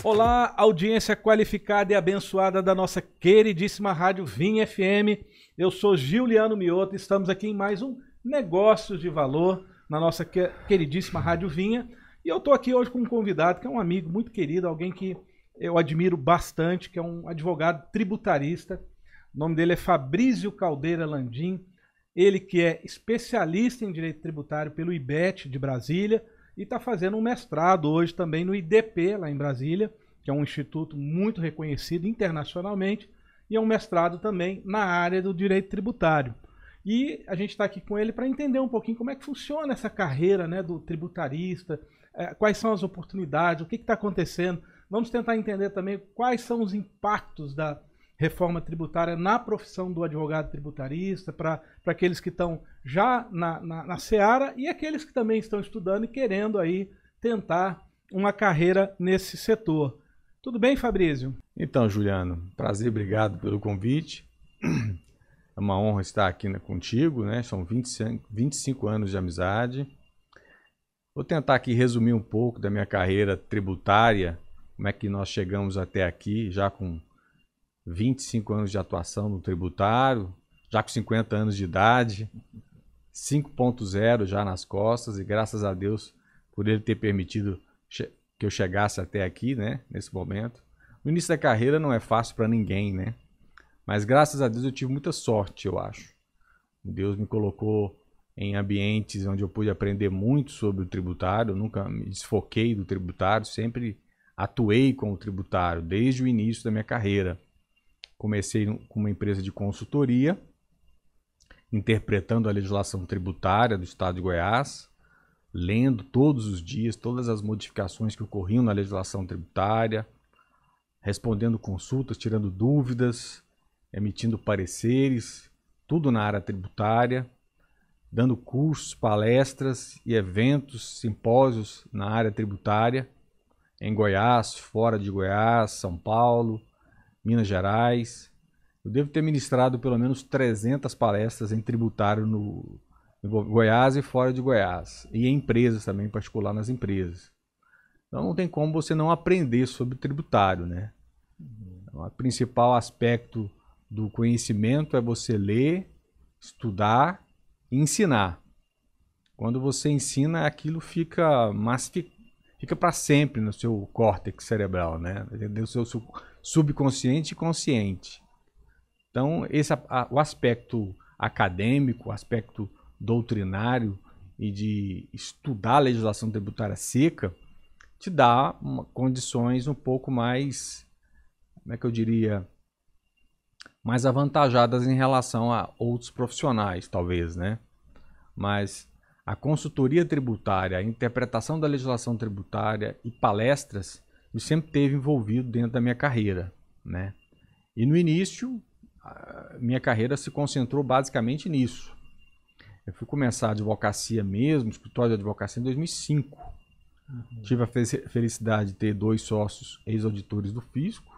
Olá, audiência qualificada e abençoada da nossa queridíssima Rádio Vinha FM. Eu sou Giuliano Mioto e estamos aqui em mais um Negócios de Valor na nossa queridíssima Rádio Vinha. E eu estou aqui hoje com um convidado que é um amigo muito querido, alguém que eu admiro bastante, que é um advogado tributarista. O nome dele é Fabrício Caldeira Landim. Ele que é especialista em direito tributário pelo IBET de Brasília e está fazendo um mestrado hoje também no IDP, lá em Brasília, que é um instituto muito reconhecido internacionalmente, e é um mestrado também na área do direito tributário. E a gente está aqui com ele para entender um pouquinho como é que funciona essa carreira, né, do tributarista, quais são as oportunidades, o que está acontecendo. Vamos tentar entender também quais são os impactos da reforma tributária na profissão do advogado tributarista, para aqueles que estão já na seara e aqueles que também estão estudando e querendo aí tentar uma carreira nesse setor. Tudo bem, Fabrício? Então, Juliano, prazer, obrigado pelo convite. É uma honra estar aqui contigo, né? São 25 anos de amizade. Vou tentar aqui resumir um pouco da minha carreira tributária, como é que nós chegamos até aqui, já com 25 anos de atuação no tributário, já com 50 anos de idade, 5.0 já nas costas, e graças a Deus por ele ter permitido que eu chegasse até aqui, né, nesse momento. O início da carreira não é fácil para ninguém, né? Mas graças a Deus eu tive muita sorte, eu acho. Deus me colocou em ambientes onde eu pude aprender muito sobre o tributário, eu nunca me desfoquei do tributário, sempre atuei com o tributário desde o início da minha carreira. Comecei com uma empresa de consultoria, interpretando a legislação tributária do estado de Goiás, lendo todos os dias todas as modificações que ocorriam na legislação tributária, respondendo consultas, tirando dúvidas, emitindo pareceres, tudo na área tributária, dando cursos, palestras e eventos, simpósios na área tributária, em Goiás, fora de Goiás, São Paulo, Minas Gerais. Eu devo ter ministrado pelo menos 300 palestras em tributário no Goiás e fora de Goiás. E em empresas também, em particular nas empresas. Então não tem como você não aprender sobre tributário, né? Então, o principal aspecto do conhecimento é você ler, estudar e ensinar. Quando você ensina, aquilo fica para sempre no seu córtex cerebral, né? No seu subconsciente e consciente. Então, o aspecto acadêmico, o aspecto doutrinário e de estudar a legislação tributária seca, te dá condições um pouco mais, como é que eu diria, mais avantajadas em relação a outros profissionais, talvez, né? Mas a consultoria tributária, a interpretação da legislação tributária e palestras, eu sempre esteve envolvido dentro da minha carreira, né? E no início, minha carreira se concentrou basicamente nisso. Eu fui começar a advocacia mesmo, escritório de advocacia, em 2005. Tive a felicidade de ter 2 sócios ex-auditores do fisco.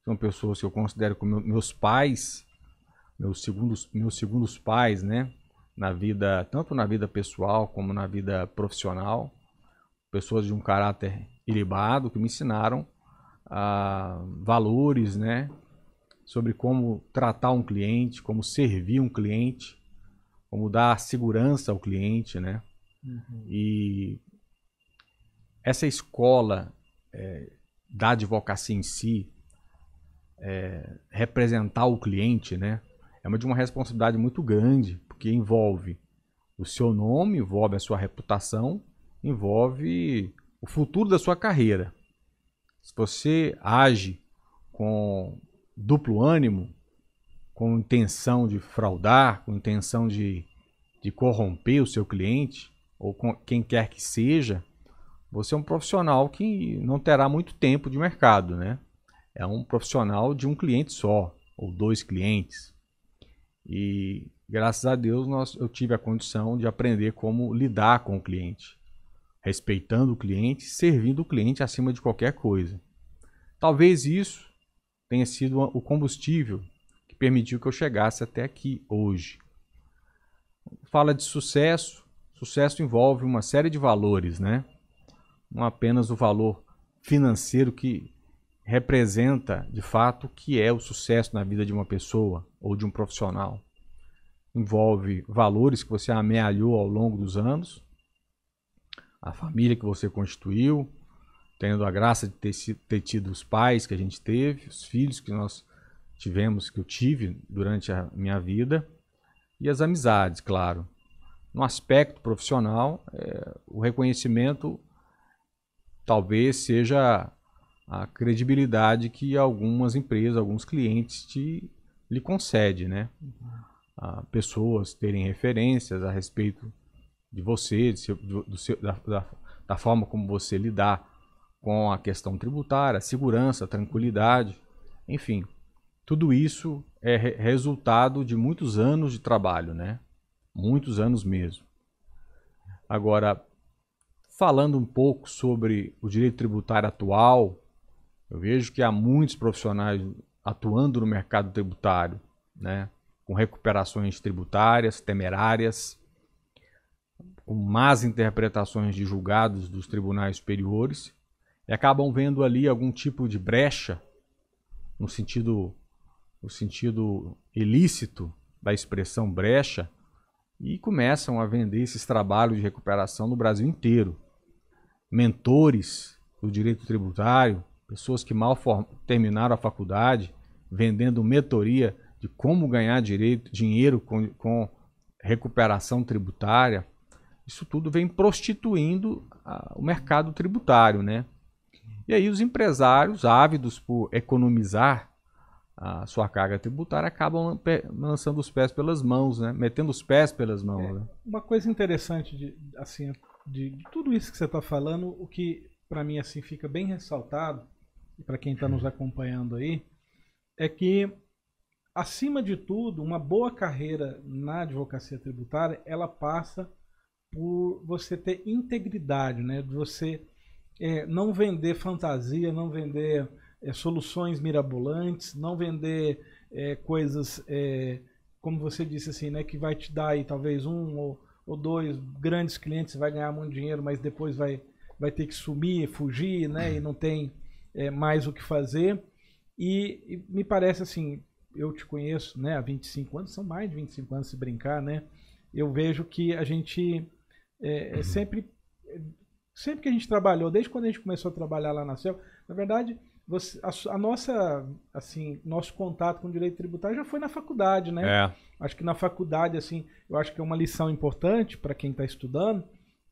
São pessoas que eu considero como meus pais, meus segundos pais, né? Na vida, tanto na vida pessoal como na vida profissional. Pessoas de um caráter ilibado que me ensinaram valores, né? Sobre como tratar um cliente, como servir um cliente, como dar segurança ao cliente, né? E essa escola da advocacia em si, representar o cliente, né? É de uma responsabilidade muito grande, porque envolve o seu nome, envolve a sua reputação, envolve o futuro da sua carreira. Se você age com duplo ânimo, com intenção de fraudar, com intenção de corromper o seu cliente, ou com quem quer que seja, você é um profissional que não terá muito tempo de mercado, né? É um profissional de um cliente só, ou 2 clientes. E graças a Deus eu tive a condição de aprender como lidar com o cliente, respeitando o cliente, servindo o cliente acima de qualquer coisa. Talvez isso tenha sido o combustível que permitiu que eu chegasse até aqui hoje. Fala de sucesso. Sucesso envolve uma série de valores, né? Não apenas o valor financeiro que representa, de fato, o que é o sucesso na vida de uma pessoa ou de um profissional. Envolve valores que você amealhou ao longo dos anos, a família que você constituiu, tendo a graça de ter tido os pais que a gente teve, os filhos que nós tivemos, que eu tive durante a minha vida, e as amizades, claro. No aspecto profissional, o reconhecimento talvez seja a credibilidade que algumas empresas, alguns clientes lhe concedem, né? Pessoas terem referências a respeito de você, da forma como você lidar com a questão tributária, segurança, tranquilidade, enfim. Tudo isso é resultado de muitos anos de trabalho, né? Muitos anos mesmo. Agora, falando um pouco sobre o direito tributário atual, eu vejo que há muitos profissionais atuando no mercado tributário, né? Com recuperações tributárias temerárias, com más interpretações de julgados dos tribunais superiores, e acabam vendo ali algum tipo de brecha no sentido ilícito da expressão brecha, e começam a vender esses trabalhos de recuperação no Brasil inteiro. Mentores do direito tributário, pessoas que mal terminaram a faculdade, vendendo mentoria de como ganhar dinheiro com recuperação tributária. Isso tudo vem prostituindo o mercado tributário, né? E aí os empresários, ávidos por economizar a sua carga tributária, acabam lançando os pés pelas mãos, né? Metendo os pés pelas mãos. Né? Uma coisa interessante de tudo isso que você está falando, o que para mim assim fica bem ressaltado, e para quem está nos acompanhando aí, é que, acima de tudo, uma boa carreira na advocacia tributária, ela passa por você ter integridade, né? De você não vender fantasia, não vender soluções mirabolantes, não vender coisas, como você disse assim, né? Que vai te dar aí talvez um ou dois grandes clientes, você vai ganhar muito dinheiro, mas depois vai ter que sumir, fugir, né? E não tem mais o que fazer. E me parece assim, eu te conheço, né, há 25 anos, são mais de 25 anos se brincar, né? Eu vejo que a gente sempre que a gente trabalhou, desde quando a gente começou a trabalhar lá na CEL, na verdade, nosso contato com o direito tributário já foi na faculdade, né? Acho que na faculdade, assim, eu acho que é uma lição importante para quem está estudando,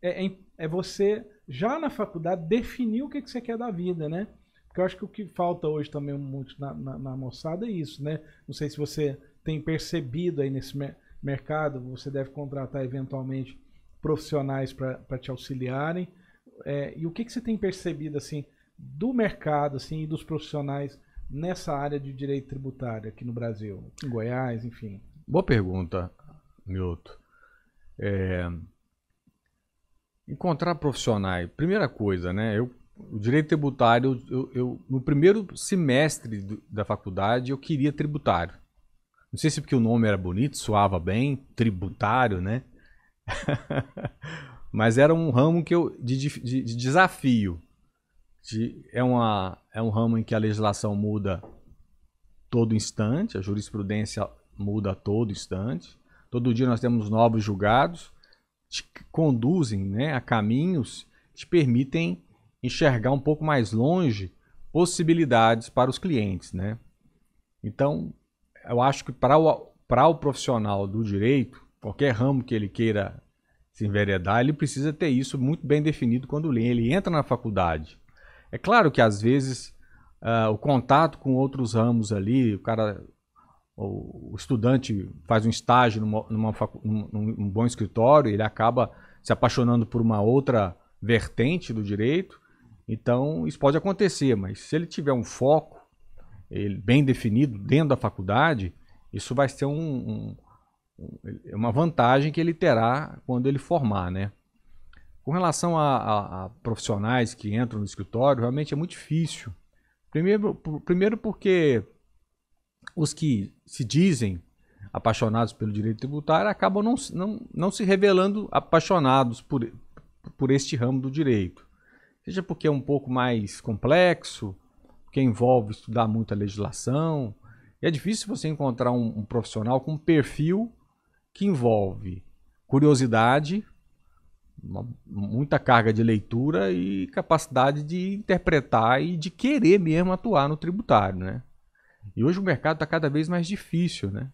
é você, já na faculdade, definir o que você quer da vida, né? Porque eu acho que o que falta hoje também muito na moçada é isso, né? Não sei se você tem percebido aí nesse mercado, você deve contratar eventualmente profissionais para te auxiliarem. E o que você tem percebido assim do mercado assim, e dos profissionais nessa área de direito tributário aqui no Brasil, em Goiás, enfim? Boa pergunta, Milton. Encontrar profissionais, primeira coisa, né? O direito tributário, no primeiro semestre da faculdade, eu queria tributário. Não sei se porque o nome era bonito, soava bem, tributário, né? Mas era um ramo de desafio. É um ramo em que a legislação muda todo instante, a jurisprudência muda a todo instante. Todo dia nós temos novos julgados que te conduzem, né, a caminhos que te permitem enxergar um pouco mais longe possibilidades para os clientes, né? Então, eu acho que para o profissional do direito, qualquer ramo que ele queira se enveredar, ele precisa ter isso muito bem definido quando ele entra na faculdade. É claro que às vezes o contato com outros ramos ali, o estudante faz um estágio num bom escritório, ele acaba se apaixonando por uma outra vertente do direito. Então, isso pode acontecer, mas se ele tiver um foco bem definido dentro da faculdade, isso vai ser uma vantagem que ele terá quando ele formar, né? Com relação a profissionais que entram no escritório, realmente é muito difícil. Primeiro porque os que se dizem apaixonados pelo direito tributário acabam não se revelando apaixonados por este ramo do direito. Seja porque é um pouco mais complexo, porque envolve estudar muita legislação. E é difícil você encontrar um profissional com um perfil que envolve curiosidade, muita carga de leitura e capacidade de interpretar e de querer mesmo atuar no tributário, né? E hoje o mercado está cada vez mais difícil, né?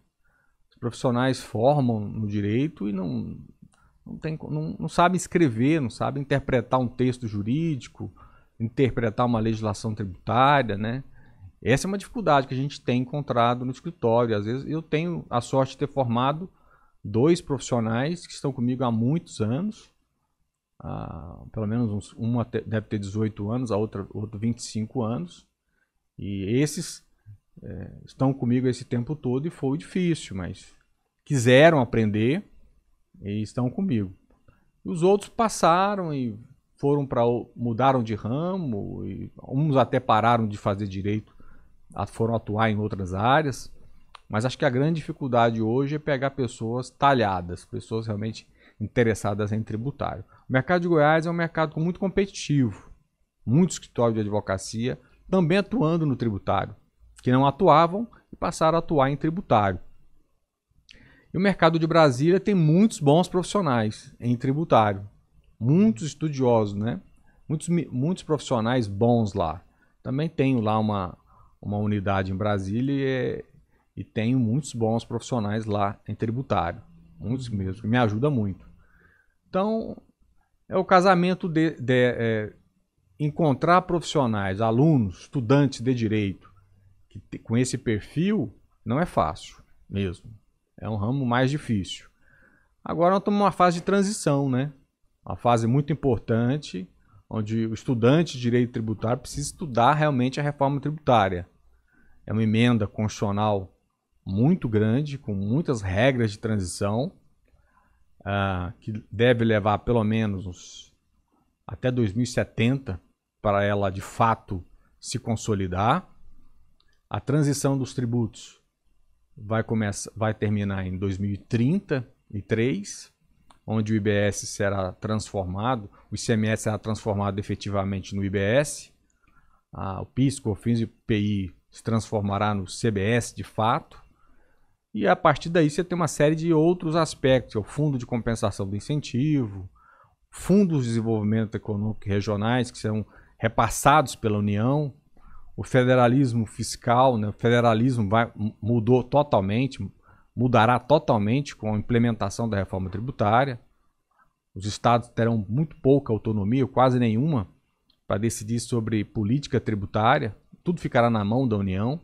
Os profissionais formam no direito e não sabem escrever, não sabem interpretar um texto jurídico, interpretar uma legislação tributária, né? Essa é uma dificuldade que a gente tem encontrado no escritório. Às vezes eu tenho a sorte de ter formado 2 profissionais que estão comigo há muitos anos, pelo menos uma deve ter 18 anos, a outro 25 anos, e esses estão comigo esse tempo todo e foi difícil, mas quiseram aprender e estão comigo. E os outros passaram e mudaram de ramo, e uns até pararam de fazer direito, foram atuar em outras áreas, mas acho que a grande dificuldade hoje é pegar pessoas talhadas, pessoas realmente interessadas em tributário. O mercado de Goiás é um mercado muito competitivo, muitos escritórios de advocacia também atuando no tributário, que não atuavam e passaram a atuar em tributário. E o mercado de Brasília tem muitos bons profissionais em tributário, muitos estudiosos, né? Muitos profissionais bons lá. Também tenho lá uma unidade em Brasília e tenho muitos bons profissionais lá em tributário, muitos mesmo, que me ajuda muito. Então, é o casamento de encontrar profissionais, alunos, estudantes de direito, que com esse perfil não é fácil mesmo. É um ramo mais difícil. Agora nós estamos numa fase de transição, né? Uma fase muito importante, onde o estudante de direito tributário precisa estudar realmente a reforma tributária. É uma emenda constitucional muito grande, com muitas regras de transição, que deve levar pelo menos até 2070 para ela de fato se consolidar. A transição dos tributos vai terminar em 2033, onde o IBS será transformado, o ICMS será transformado efetivamente no IBS, o PIS, COFINS e o PI se transformará no CBS de fato, e a partir daí você tem uma série de outros aspectos, o Fundo de Compensação do Incentivo, Fundos de Desenvolvimento Econômico Regionais, que serão repassados pela União, o federalismo fiscal, né? O federalismo mudará totalmente com a implementação da reforma tributária. Os estados terão muito pouca autonomia, quase nenhuma, para decidir sobre política tributária. Tudo ficará na mão da União.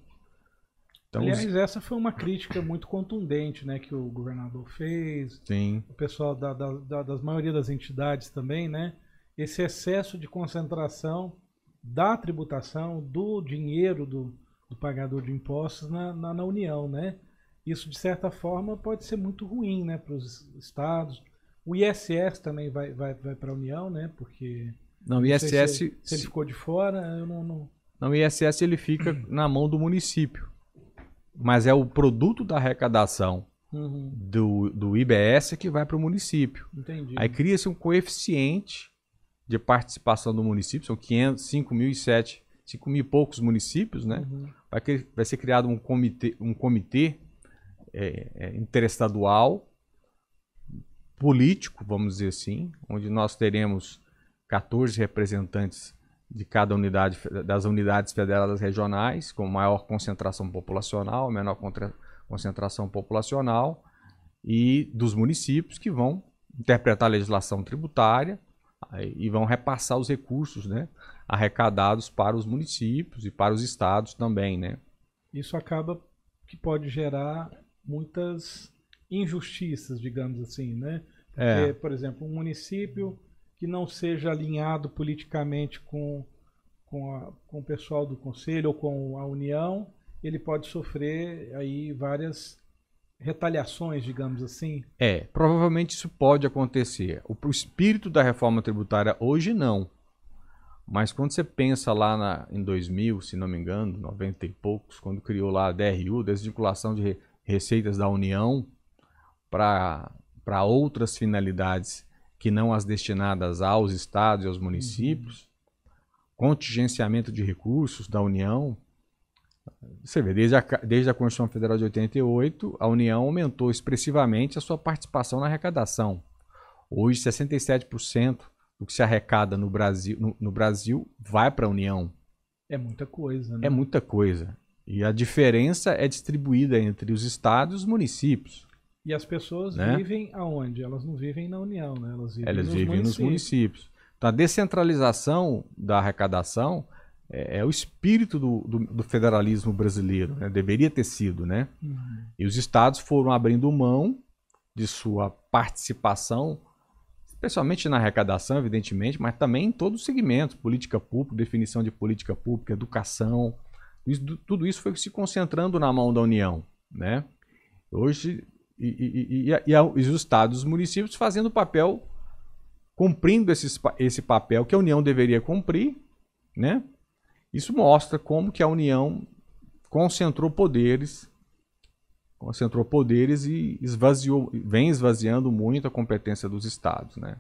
Então, aliás, essa foi uma crítica muito contundente, né, que o governador fez, sim, o pessoal das maioria das entidades também, né? Esse excesso de concentração da tributação, do dinheiro do pagador de impostos na União, né? Isso, de certa forma, pode ser muito ruim, né, para os estados. O ISS também vai para a União, né? Porque não, o ISS, se ele ficou de fora, eu não... Não, o ISS ele fica na mão do município, mas é o produto da arrecadação do IBS que vai para o município. Entendi. Aí cria-se um coeficiente de participação do município, são 5 mil e poucos municípios, né? Vai ser criado um comitê interestadual, político, vamos dizer assim, onde nós teremos 14 representantes de cada unidade, das unidades federadas regionais, com maior concentração populacional, menor concentração populacional, e dos municípios que vão interpretar a legislação tributária e vão repassar os recursos, né, arrecadados para os municípios e para os estados também, né? Isso acaba que pode gerar muitas injustiças, digamos assim, né? Porque, por exemplo, um município que não seja alinhado politicamente com o pessoal do conselho ou com a União, ele pode sofrer aí várias retaliações, digamos assim. Provavelmente isso pode acontecer. O espírito da reforma tributária hoje não. Mas quando você pensa lá em 2000, se não me engano, 90 e poucos, quando criou lá a DRU, Desvinculação de Receitas da União, para outras finalidades que não as destinadas aos estados e aos municípios, contingenciamento de recursos da União. Você vê, desde a Constituição Federal de 88, a União aumentou expressivamente a sua participação na arrecadação. Hoje, 67% do que se arrecada no Brasil vai para a União. É muita coisa, né? É muita coisa. E a diferença é distribuída entre os estados e os municípios. E as pessoas vivem aonde? Elas não vivem na União, né? Elas vivem nos municípios. Então, a descentralização da arrecadação é o espírito do federalismo brasileiro, né? Deveria ter sido, né? E os estados foram abrindo mão de sua participação, especialmente na arrecadação, evidentemente, mas também em todos os segmentos, política pública, definição de política pública, educação, tudo isso foi se concentrando na mão da União, né? Hoje, e os estados e os municípios fazendo o papel, cumprindo esse papel que a União deveria cumprir, né? Isso mostra como que a União concentrou poderes e vem esvaziando muito a competência dos estados, né?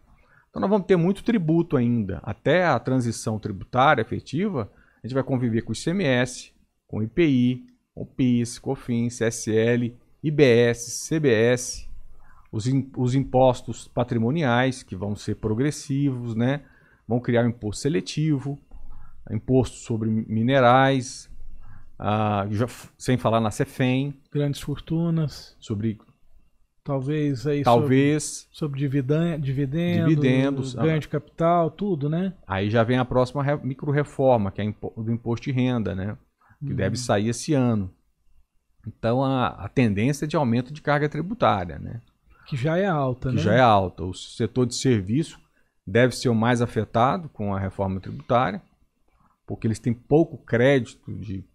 Então nós vamos ter muito tributo ainda. Até a transição tributária efetiva, a gente vai conviver com o ICMS, com o IPI, com o PIS, COFINS, CSL, IBS, CBS, os impostos patrimoniais, que vão ser progressivos, né? Vão criar um imposto seletivo, imposto sobre minerais, sem falar na CEFEM. Grandes fortunas. Talvez aí sobre dividendos, ganho de capital, tudo, né? Aí já vem a próxima micro-reforma, que é do imposto de renda, né? Que deve sair esse ano. Então a tendência é de aumento de carga tributária, né? Que já é alta, né? Que já é alta. O setor de serviço deve ser o mais afetado com a reforma tributária, porque eles têm pouco crédito de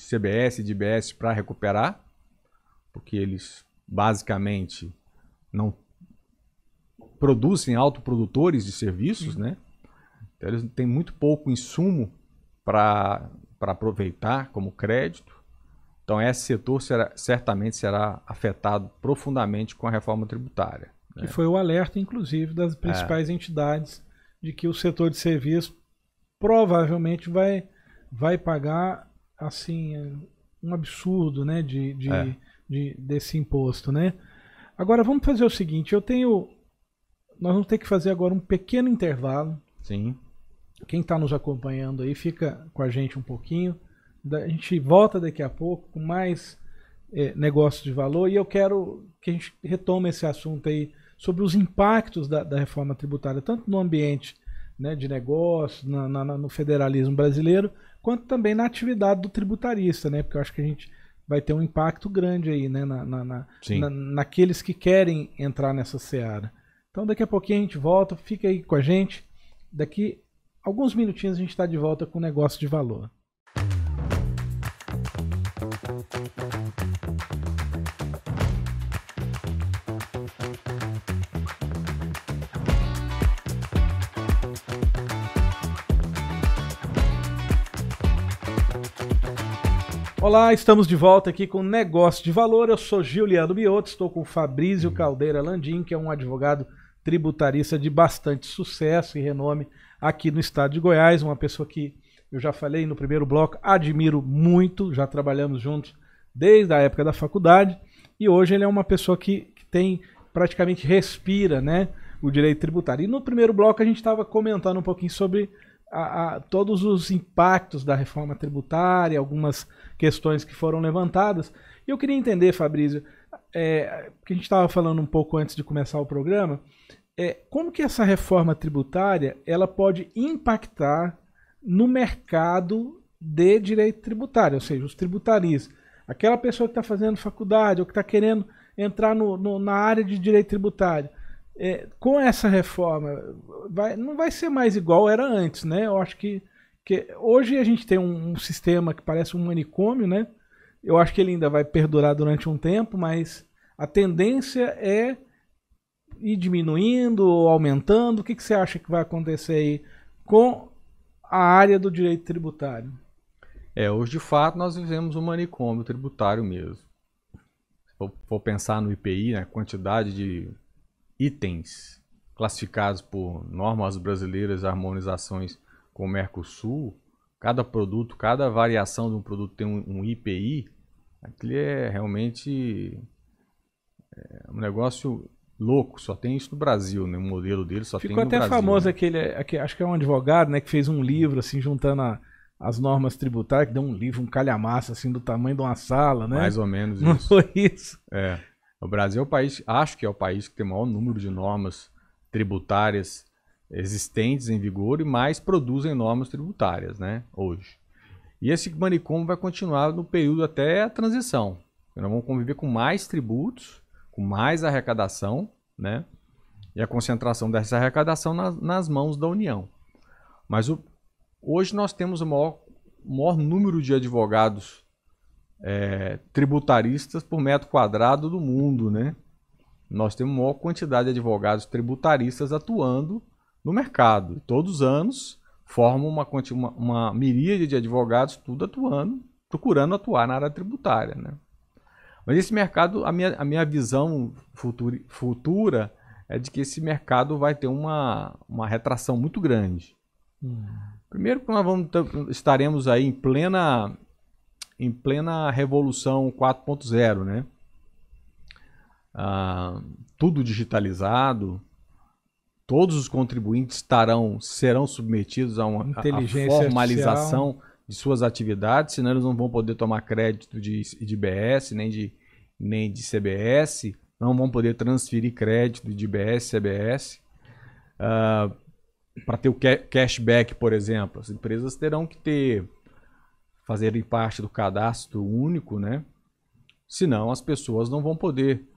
CBS e de IBS para recuperar, porque eles basicamente não produzem autoprodutores de serviços, né? Então eles têm muito pouco insumo para aproveitar como crédito. Então esse setor certamente será afetado profundamente com a reforma tributária, né? Que foi o alerta, inclusive, das principais entidades de que o setor de serviço provavelmente vai pagar assim um absurdo, né, desse imposto, né? Agora vamos fazer o seguinte, nós vamos ter que fazer agora um pequeno intervalo. Sim. Quem está nos acompanhando aí, fica com a gente um pouquinho. A gente volta daqui a pouco com mais negócios de valor, e eu quero que a gente retome esse assunto aí sobre os impactos da reforma tributária, tanto no ambiente, né, de negócios, no federalismo brasileiro, quanto também na atividade do tributarista, né? Porque eu acho que a gente vai ter um impacto grande aí, né, naqueles que querem entrar nessa seara. Então daqui a pouquinho a gente volta, fica aí com a gente. Daqui alguns minutinhos a gente está de volta com o negócio de valor. Olá, estamos de volta aqui com Negócio de Valor. Eu sou Giuliano Mioto, estou com o Fabrício Caldeira Landim, que é um advogado tributarista de bastante sucesso e renome aqui no estado de Goiás, uma pessoa que eu já falei no primeiro bloco, admiro muito, já trabalhamos juntos desde a época da faculdade, e hoje ele é uma pessoa que praticamente respira, né, o direito tributário. E no primeiro bloco a gente estava comentando um pouquinho sobre todos os impactos da reforma tributária, algumas questões que foram levantadas. E eu queria entender, Fabrício, que a gente estava falando um pouco antes de começar o programa, como que essa reforma tributária ela pode impactar no mercado de direito tributário, ou seja, os tributaristas. Aquela pessoa que está fazendo faculdade ou que está querendo entrar na área de direito tributário. Com essa reforma, não vai ser mais igual era antes, né? Eu acho que hoje a gente tem um sistema que parece um manicômio, né? Eu acho que ele ainda vai perdurar durante um tempo, mas a tendência é ir diminuindo ou aumentando. O que você acha que vai acontecer aí com a área do direito tributário? Hoje de fato nós vivemos um manicômio tributário mesmo. Se for pensar no IPI, né, quantidade de itens classificados por normas brasileiras e harmonizações com o Mercosul, cada produto, cada variação de um produto tem um IPI, aquilo é realmente um negócio louco, só tem isso no Brasil, né? O modelo dele só Ficou tem no até Brasil. famoso Né? aquele, acho que é um advogado, né, que fez um livro assim juntando as normas tributárias, que deu um livro, um calhamaço assim do tamanho de uma sala, né? Mais ou menos Não isso. foi isso? O Brasil é o país, acho que é o país que tem o maior número de normas tributárias existentes em vigor e mais produzem normas tributárias, né, hoje. E esse manicômio vai continuar no período até a transição. Nós vamos conviver com mais tributos, com mais arrecadação, né, e a concentração dessa arrecadação nas mãos da União. Mas hoje nós temos o maior número de advogados tributaristas por metro quadrado do mundo, né? Nós temos a maior quantidade de advogados tributaristas atuando no mercado. Todos os anos formam uma miríade de advogados, tudo atuando, procurando atuar na área tributária, né? Mas esse mercado, a minha visão futura é de que esse mercado vai ter uma retração muito grande. Primeiro que nós estaremos aí em plena revolução 4.0, né? Tudo digitalizado, todos os contribuintes serão submetidos a uma formalização artificial de suas atividades, senão eles não vão poder tomar crédito de IBS, nem de CBS, não vão poder transferir crédito de IBS, CBS. Para ter o cashback, por exemplo, as empresas terão que fazerem parte do cadastro único, né? Senão as pessoas não vão poder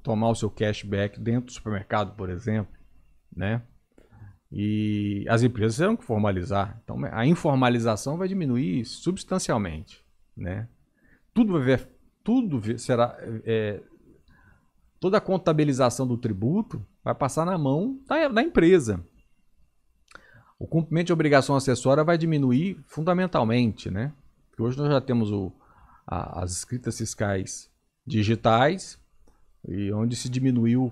tomar o seu cashback dentro do supermercado, por exemplo, né? E as empresas terão que formalizar. Então a informalização vai diminuir substancialmente, né? Toda a contabilização do tributo vai passar na mão da empresa. O cumprimento de obrigação acessória vai diminuir fundamentalmente, né? Porque hoje nós já temos as escritas fiscais digitais, e onde se diminuiu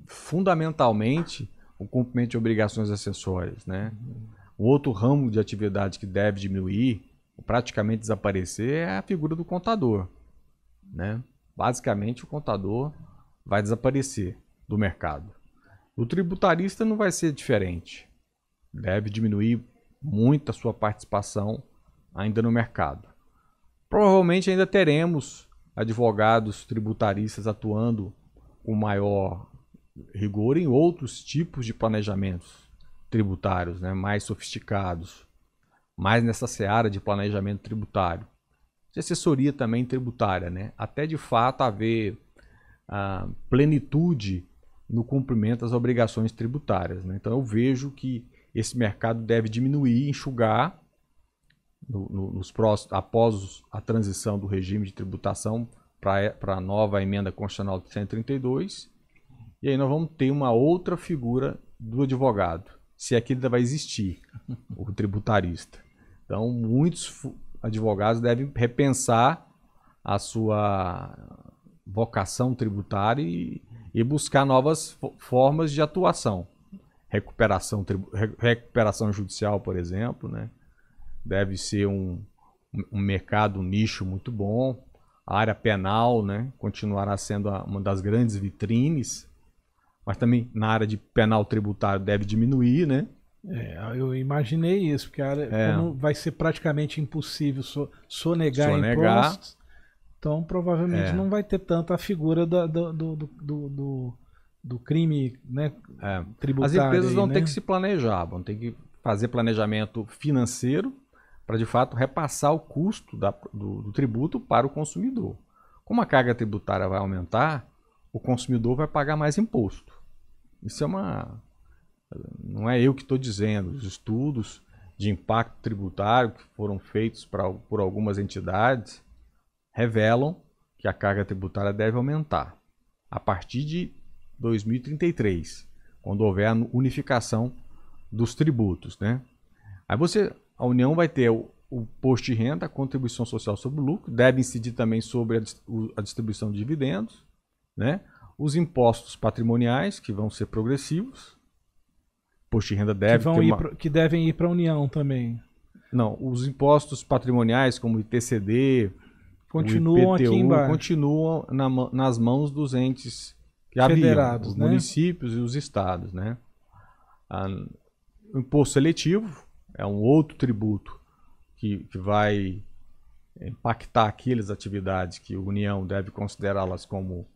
fundamentalmente o cumprimento de obrigações acessórias, né? O outro ramo de atividade que deve diminuir, praticamente desaparecer, é a figura do contador, né? Basicamente, o contador vai desaparecer do mercado. O tributarista não vai ser diferente. Deve diminuir muito a sua participação ainda no mercado. Provavelmente ainda teremos advogados tributaristas atuando com maior rigor em outros tipos de planejamentos tributários, né, mais sofisticados, mais nessa seara de planejamento tributário. De assessoria também tributária, né, até de fato haver plenitude no cumprimento das obrigações tributárias, né. Então eu vejo que esse mercado deve diminuir, enxugar após a transição do regime de tributação para a nova emenda constitucional de 132, e aí nós vamos ter uma outra figura do advogado, se aquilo ainda vai existir, o tributarista. Então muitos advogados devem repensar a sua vocação tributária e buscar novas formas de atuação. Recuperação judicial, por exemplo, né? Deve ser um mercado, um nicho muito bom. A área penal, né, continuará sendo uma das grandes vitrines, mas também na área de penal tributário deve diminuir, né? Eu imaginei isso, porque a área como vai ser praticamente impossível sonegar impostos, então provavelmente não vai ter tanto a figura do crime, né, tributário. As empresas vão ter que se planejar, vão ter que fazer planejamento financeiro para de fato repassar o custo do tributo para o consumidor. Como a carga tributária vai aumentar, o consumidor vai pagar mais imposto. Isso não é eu que estou dizendo, os estudos de impacto tributário que foram feitos por algumas entidades revelam que a carga tributária deve aumentar a partir de 2033, quando houver a unificação dos tributos, né? Aí a União vai ter o imposto de renda, a contribuição social sobre o lucro, deve incidir também sobre a distribuição de dividendos, né? Os impostos patrimoniais, que vão ser progressivos. Imposto de renda deve que devem ir para a União também. Não, os impostos patrimoniais, como o ITCD, continuam o IPTU, aqui embaixo. Continuam nas mãos dos entes que federados, haviam, os né? municípios e os estados, né? O imposto seletivo é um outro tributo que vai impactar aquelas atividades que a União deve considerá-las como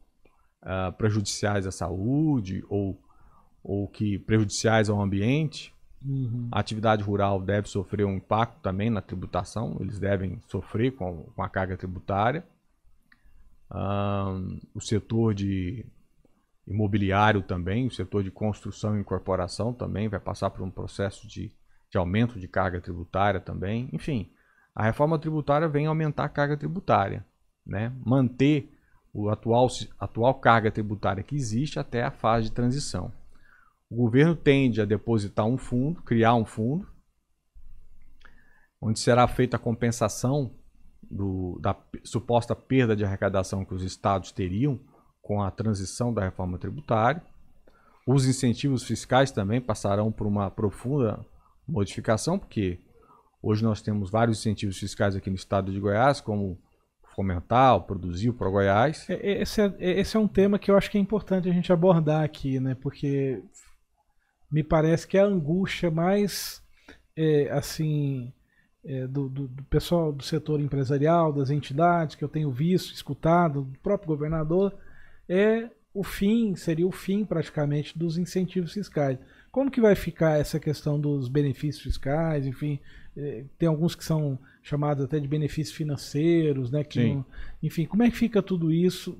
prejudiciais à saúde ou que prejudiciais ao ambiente. Uhum. A atividade rural deve sofrer um impacto também na tributação, eles devem sofrer com a carga tributária. O setor de imobiliário também, o setor de construção e incorporação também vai passar por um processo de aumento de carga tributária também. Enfim, a reforma tributária vem aumentar a carga tributária, né? Manter o atual carga tributária que existe até a fase de transição. O governo tende a depositar um fundo, criar um fundo, onde será feita a compensação da suposta perda de arrecadação que os estados teriam com a transição da reforma tributária. Os incentivos fiscais também passarão por uma profunda modificação, porque hoje nós temos vários incentivos fiscais aqui no estado de Goiás, como fomentar, produzir o ProGoiás. Esse é um tema que eu acho que é importante a gente abordar aqui, né? Porque me parece que a angústia mais do pessoal do setor empresarial, das entidades que eu tenho visto, escutado, do próprio governador, seria o fim praticamente dos incentivos fiscais. Como que vai ficar essa questão dos benefícios fiscais? Enfim, tem alguns que são chamados até de benefícios financeiros, né? Enfim, como é que fica tudo isso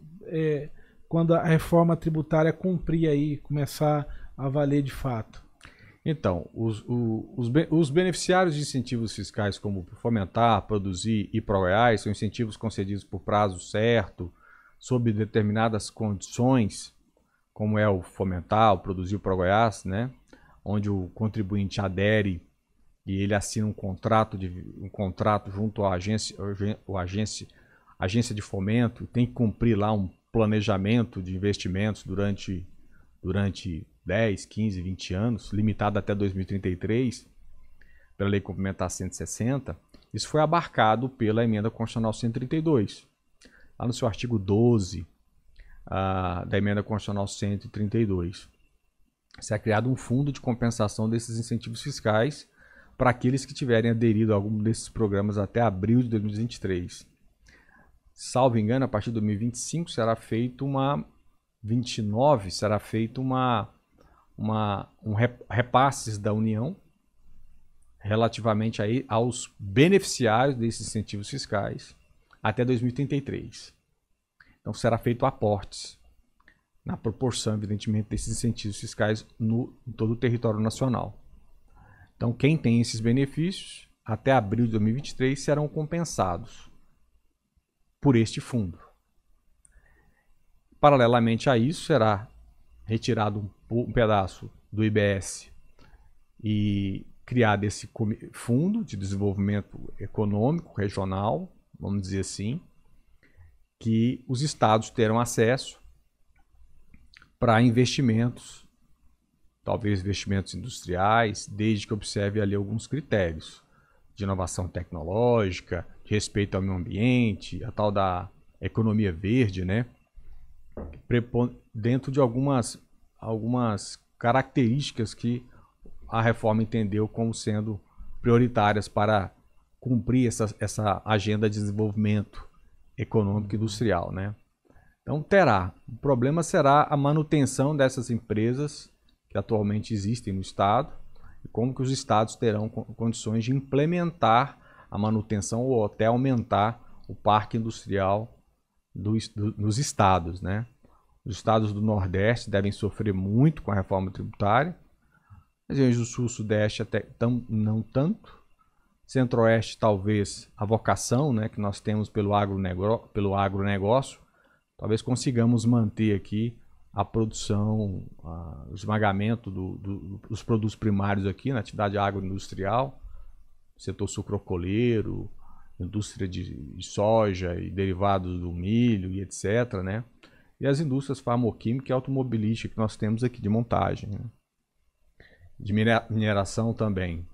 quando a reforma tributária cumprir aí, começar a valer de fato? Então, os beneficiários de incentivos fiscais como fomentar, produzir e ProGoiás são incentivos concedidos por prazo certo, sob determinadas condições, como é o fomentar, o produzir o ProGoiás, né? Onde o contribuinte adere e ele assina um contrato junto à agência de fomento, tem que cumprir lá um planejamento de investimentos durante 10, 15, 20 anos, limitado até 2033, pela Lei Complementar 160. Isso foi abarcado pela Emenda Constitucional 132. Lá no seu artigo 12 da Emenda Constitucional 132. Será criado um fundo de compensação desses incentivos fiscais para aqueles que tiverem aderido a algum desses programas até abril de 2023. Salvo engano, a partir de 2025 será feito repasses da União relativamente aos beneficiários desses incentivos fiscais até 2033. Então será feito aportes na proporção, evidentemente, desses incentivos fiscais em todo o território nacional. Então quem tem esses benefícios até abril de 2023 serão compensados por este fundo. Paralelamente a isso, será retirado um pedaço do IBS e criado esse fundo de desenvolvimento econômico regional, vamos dizer assim, que os estados terão acesso para investimentos, talvez investimentos industriais, desde que observe ali alguns critérios de inovação tecnológica, de respeito ao meio ambiente, a tal da economia verde, né? Dentro de algumas características que a reforma entendeu como sendo prioritárias para cumprir essa agenda de desenvolvimento econômico e industrial, né? Então o problema será a manutenção dessas empresas que atualmente existem no estado e como que os estados terão condições de implementar a manutenção ou até aumentar o parque industrial nos estados, né? Os estados do Nordeste devem sofrer muito com a reforma tributária. As regiões do Sul e Sudeste até não tanto. Centro-Oeste, talvez, a vocação, né, que nós temos pelo agronegócio, talvez consigamos manter aqui a produção, o esmagamento dos produtos primários aqui na atividade agroindustrial, setor sucroalcooleiro, indústria de soja e derivados do milho e etc., né? E as indústrias farmacêuticas e automobilísticas que nós temos aqui de montagem, né? De mineração também.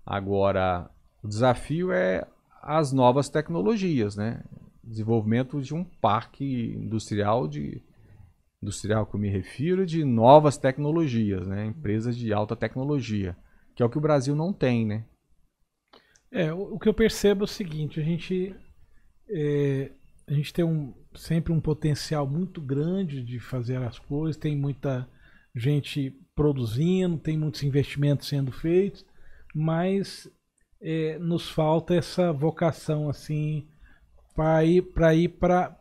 Agora, o desafio é as novas tecnologias, né? Desenvolvimento de um parque industrial industrial que eu me refiro, de novas tecnologias, né? Empresas de alta tecnologia, que é o que o Brasil não tem, né? O que eu percebo é o seguinte, a gente tem sempre um potencial muito grande de fazer as coisas, tem muita gente produzindo, tem muitos investimentos sendo feitos, mas nos falta essa vocação assim para ir para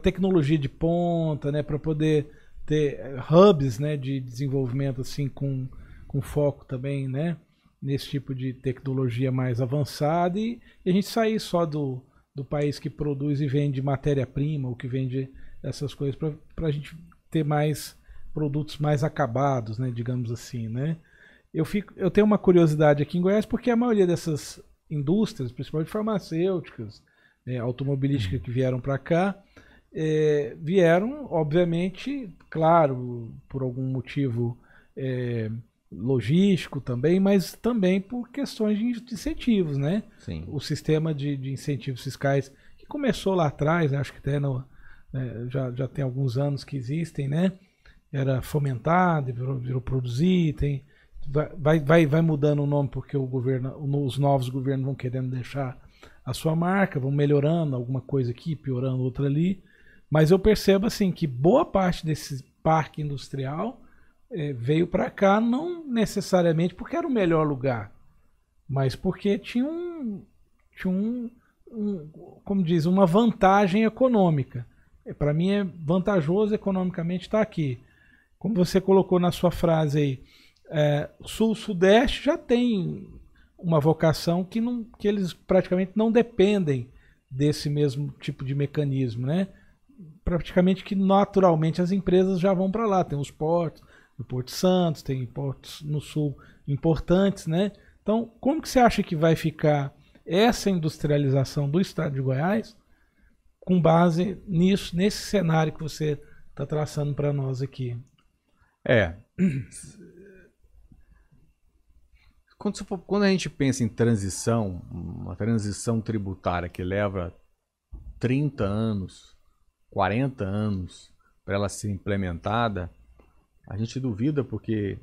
tecnologia de ponta, né, para poder ter hubs, né, de desenvolvimento assim com foco também, né, nesse tipo de tecnologia mais avançada e a gente sair só do país que produz e vende matéria-prima ou que vende essas coisas para a gente ter mais produtos mais acabados, né, digamos assim, né. Eu tenho uma curiosidade aqui em Goiás porque a maioria dessas indústrias, principalmente farmacêuticas, automobilísticas que vieram para cá, vieram, obviamente, claro, por algum motivo logístico também, mas também por questões de incentivos, né? Sim. O sistema de incentivos fiscais que começou lá atrás, né? Acho que até já tem alguns anos que existem, né? Era fomentado, virou produzir, vai mudando o nome porque os novos governos vão querendo deixar a sua marca, vão melhorando alguma coisa aqui, piorando outra ali. Mas eu percebo assim que boa parte desse parque industrial veio para cá não necessariamente porque era o melhor lugar, mas porque tinha como diz, uma vantagem econômica. Para mim é vantajoso economicamente estar aqui. Como você colocou na sua frase aí, Sul-Sudeste já tem uma vocação que eles praticamente não dependem desse mesmo tipo de mecanismo, né? Praticamente que naturalmente as empresas já vão para lá. Tem os portos, no Porto Santos, tem portos no Sul importantes, né? Então, como que você acha que vai ficar essa industrialização do estado de Goiás com base nisso, nesse cenário que você está traçando para nós aqui? Quando a gente pensa em transição, uma transição tributária que leva 30 anos, 40 anos para ela ser implementada, a gente duvida porque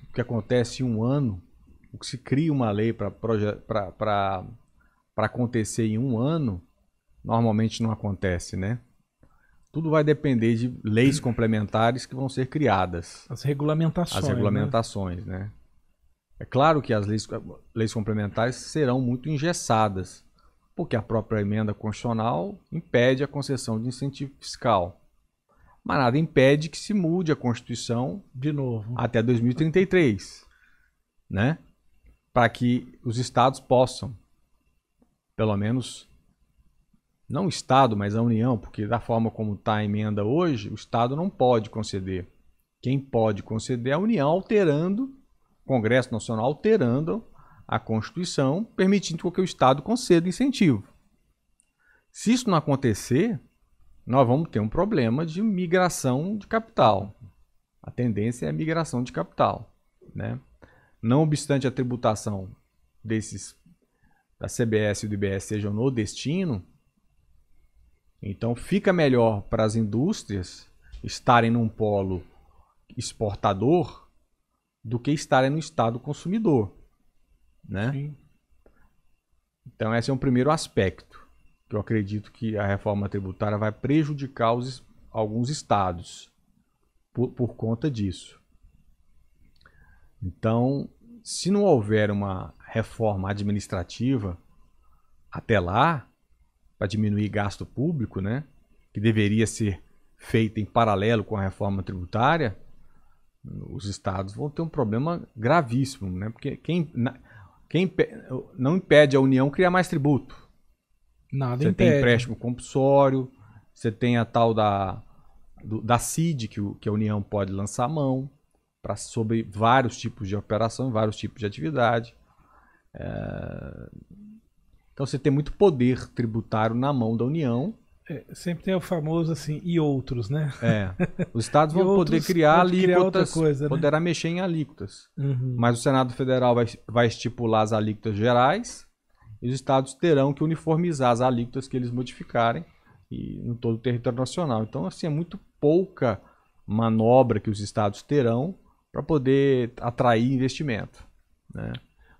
o que acontece em um ano, o que se cria uma lei para acontecer em um ano, normalmente não acontece, né? Tudo vai depender de leis complementares que vão ser criadas. As regulamentações, né? É claro que as leis complementares serão muito engessadas, porque a própria emenda constitucional impede a concessão de incentivo fiscal. Mas nada impede que se mude a Constituição de novo até 2033, né? Para que os estados possam, pelo menos, não o estado, mas a União, porque da forma como está a emenda hoje, o estado não pode conceder. Quem pode conceder é a União, alterando, o Congresso Nacional alterando a Constituição, permitindo que o estado conceda incentivo. Se isso não acontecer, nós vamos ter um problema de migração de capital. A tendência é a migração de capital, né? Não obstante a tributação da CBS e do IBS sejam no destino, então fica melhor para as indústrias estarem num polo exportador do que estarem no estado consumidor, né? Sim. Então esse é um primeiro aspecto que eu acredito que a reforma tributária vai prejudicar alguns estados por conta disso. Então, se não houver uma reforma administrativa até lá, para diminuir gasto público, né, que deveria ser feita em paralelo com a reforma tributária, os estados vão ter um problema gravíssimo, né, porque quem não impede a União criar mais tributo. Nada você impede. Tem empréstimo compulsório, você tem a tal da CID, que a União pode lançar mão sobre vários tipos de operação, vários tipos de atividade. Então você tem muito poder tributário na mão da União. Sempre tem o famoso assim, e outros, né? Os estados E vão poder outros criar pode criar outra alíquotas, coisa, né? poderá mexer em alíquotas. Uhum. Mas o Senado Federal vai estipular as alíquotas gerais e os estados terão que uniformizar as alíquotas que eles modificarem no todo o território nacional. Então, assim, é muito pouca manobra que os estados terão para poder atrair investimento, né?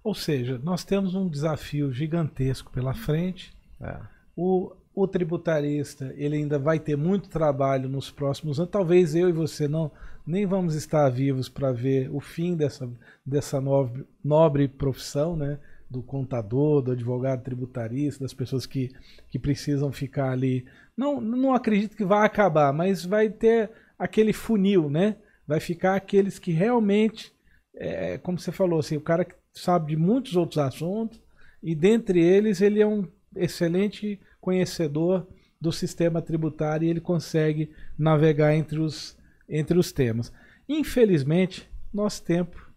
Ou seja, nós temos um desafio gigantesco pela frente. O tributarista, ele ainda vai ter muito trabalho nos próximos anos. Talvez eu e você nem vamos estar vivos para ver o fim dessa nobre profissão, né? Do contador, do advogado tributarista, das pessoas que precisam ficar ali. Não acredito que vai acabar, mas vai ter aquele funil, né? Vai ficar aqueles que realmente, como você falou, assim, o cara que sabe de muitos outros assuntos e dentre eles ele é um excelente conhecedor do sistema tributário e ele consegue navegar entre os temas. Infelizmente, nosso tempo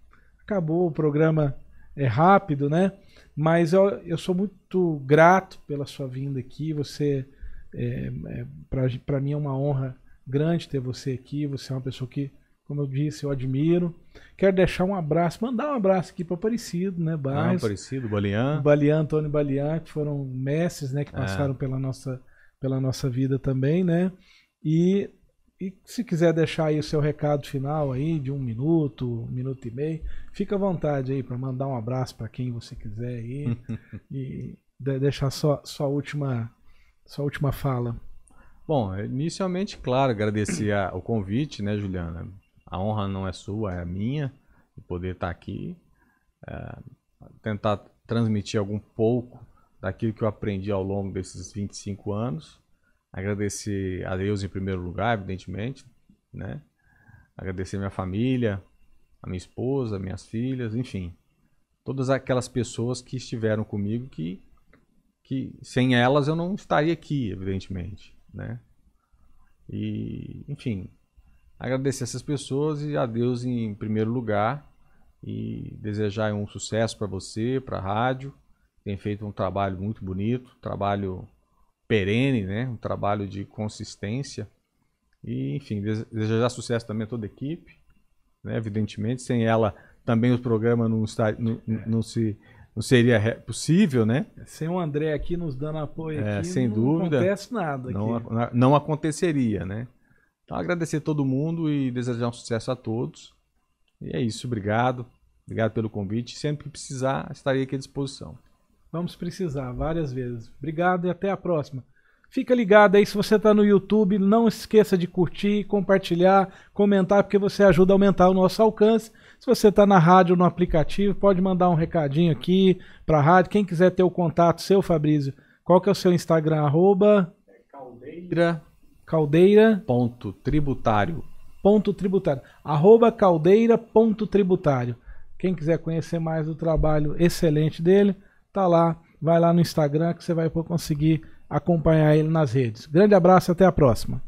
acabou, o programa é rápido, né? Mas eu sou muito grato pela sua vinda aqui. Você, para mim é uma honra grande ter você aqui. Você é uma pessoa que, como eu disse, eu admiro. Quero deixar um abraço, mandar um abraço aqui para Aparecido, né? Barros, Aparecido, Balian. Antônio Balian, que foram mestres, né? Que passaram pela nossa vida também, né? E se quiser deixar aí o seu recado final aí de 1 minuto, 1 minuto e meio, fica à vontade aí para mandar um abraço para quem você quiser aí e deixar sua última fala. Bom, inicialmente, claro, agradecer o convite, né, Juliana? A honra não é sua, é a minha, de poder estar aqui, tentar transmitir algum pouco daquilo que eu aprendi ao longo desses 25 anos. Agradecer a Deus em primeiro lugar, evidentemente, né? Agradecer minha família, a minha esposa, minhas filhas, enfim. Todas aquelas pessoas que estiveram comigo que sem elas eu não estaria aqui, evidentemente, né? E, enfim, agradecer essas pessoas e a Deus em primeiro lugar e desejar um sucesso para você, para a rádio. Tem feito um trabalho muito bonito, trabalho perene, né? Um trabalho de consistência e, enfim, desejar sucesso também a toda a equipe, né? Evidentemente, sem ela também o programa não seria possível, né? Sem o André aqui nos dando apoio aqui, sem dúvida, não acontece nada aqui. Não aconteceria, né? Então, agradecer a todo mundo e desejar um sucesso a todos. E é isso, obrigado pelo convite. Sempre que precisar, estarei aqui à disposição. Vamos precisar, várias vezes. Obrigado e até a próxima. Fica ligado aí, se você está no YouTube, não esqueça de curtir, compartilhar, comentar, porque você ajuda a aumentar o nosso alcance. Se você está na rádio, no aplicativo, pode mandar um recadinho aqui para a rádio. Quem quiser ter o contato seu, Fabrício, qual que é o seu Instagram? Caldeira.tributário. @caldeira.tributário. Quem quiser conhecer mais do trabalho excelente dele, tá lá, vai lá no Instagram que você vai conseguir acompanhar ele nas redes. Grande abraço, até a próxima.